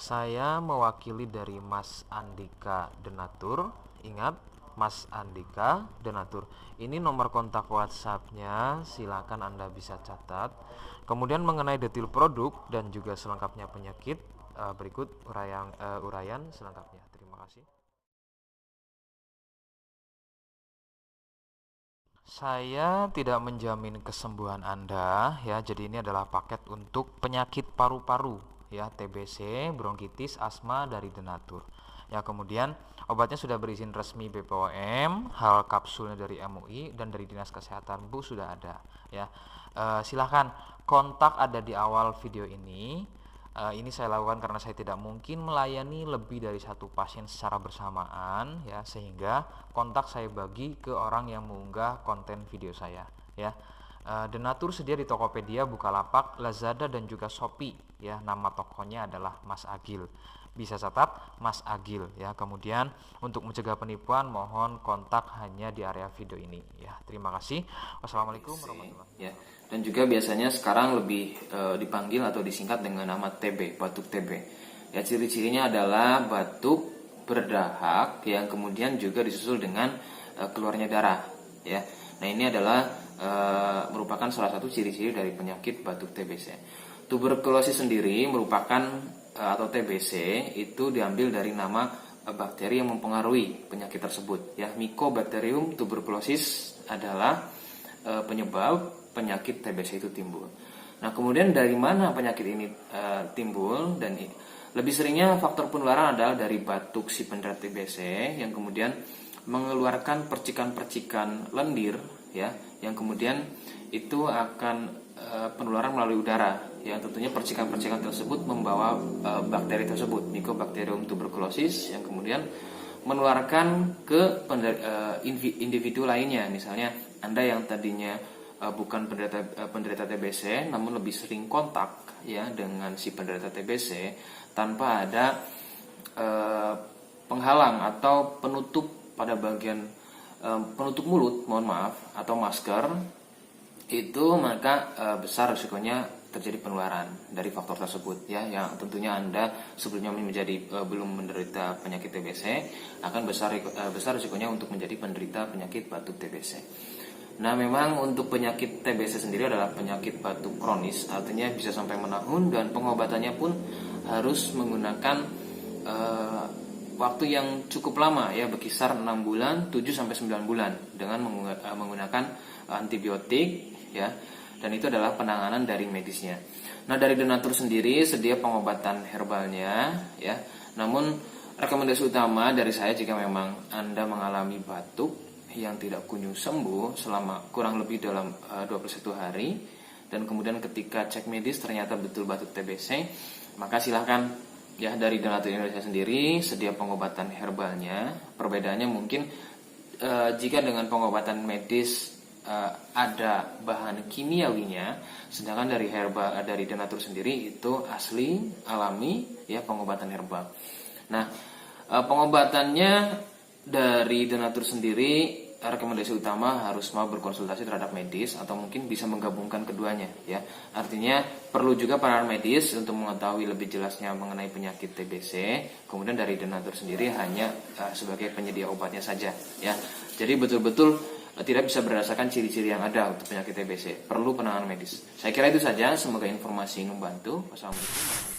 Saya mewakili dari Mas Andika Denatur. Ingat, Mas Andika Denatur. Ini nomor kontak WhatsApp-nya, silakan Anda bisa catat. Kemudian mengenai detail produk dan juga selengkapnya penyakit, berikut uraian selengkapnya. Terima kasih. Saya tidak menjamin kesembuhan Anda ya. Jadi ini adalah paket untuk penyakit paru-paru ya, TBC, bronkitis, asma dari Denatur. Ya, kemudian obatnya sudah berizin resmi BPOM, hal kapsulnya dari MUI dan dari Dinas Kesehatan Bu sudah ada ya. Silahkan kontak ada di awal video ini. Ini saya lakukan karena saya tidak mungkin melayani lebih dari satu pasien secara bersamaan ya, sehingga kontak saya bagi ke orang yang mengunggah konten video saya ya. Denatur sedia di Tokopedia, Bukalapak, Lazada dan juga Shopee ya. Nama tokonya adalah Mas Agil. Bisa catat Mas Agil ya. Kemudian untuk mencegah penipuan mohon kontak hanya di area video ini ya. Terima kasih. Wassalamualaikum warahmatullahi wabarakatuh. Ya. Dan juga biasanya sekarang lebih dipanggil atau disingkat dengan nama TB, batuk TB. Ya, ciri-cirinya adalah batuk berdahak yang kemudian juga disusul dengan keluarnya darah ya. Nah, ini adalah merupakan salah satu ciri-ciri dari penyakit batuk TBC. Tuberkulosis sendiri merupakan atau TBC itu diambil dari nama bakteri yang mempengaruhi penyakit tersebut ya. Mycobacterium tuberculosis adalah penyebab penyakit TBC itu timbul. Nah, kemudian dari mana penyakit ini timbul, dan lebih seringnya faktor penularan adalah dari batuk si penderita TBC yang kemudian mengeluarkan percikan-percikan lendir ya, yang kemudian itu akan penularan melalui udara ya. Tentunya percikan-percikan tersebut membawa bakteri tersebut, Mycobacterium tuberculosis, yang kemudian menularkan ke individu lainnya. Misalnya Anda yang tadinya bukan penderita TBC namun lebih sering kontak ya dengan si penderita TBC tanpa ada penghalang atau penutup pada bagian penutup mulut, mohon maaf, atau masker, itu maka besar risikonya terjadi penularan dari faktor tersebut ya. Yang tentunya Anda sebelumnya belum menderita penyakit TBC akan besar risikonya untuk menjadi penderita penyakit batuk TBC. Nah, memang untuk penyakit TBC sendiri adalah penyakit batuk kronis, artinya bisa sampai menahun, dan pengobatannya pun harus menggunakan waktu yang cukup lama ya, berkisar 6 bulan, 7 sampai 9 bulan dengan menggunakan antibiotik ya. Dan itu adalah penanganan dari medisnya. Nah, dari Denatur sendiri sedia pengobatan herbalnya ya. Namun rekomendasi utama dari saya, jika memang Anda mengalami batuk yang tidak kunjung sembuh selama kurang lebih dalam 21 hari, dan kemudian ketika cek medis ternyata betul batuk TBC, maka silahkan ya, dari Denatur Indonesia sendiri sedia pengobatan herbalnya. Perbedaannya mungkin jika dengan pengobatan medis ada bahan kimiawinya, sedangkan dari Denatur sendiri itu asli, alami ya, pengobatan herbal. Nah, pengobatannya dari Denatur sendiri, rekomendasi utama harus mau berkonsultasi terhadap medis, atau mungkin bisa menggabungkan keduanya ya. Artinya perlu juga penanganan medis untuk mengetahui lebih jelasnya mengenai penyakit TBC. Kemudian dari Denatur sendiri hanya sebagai penyedia obatnya saja ya. Jadi betul-betul tidak bisa berdasarkan ciri-ciri yang ada untuk penyakit TBC, perlu penanganan medis. Saya kira itu saja, semoga informasi membantu. Wassalamualaikum.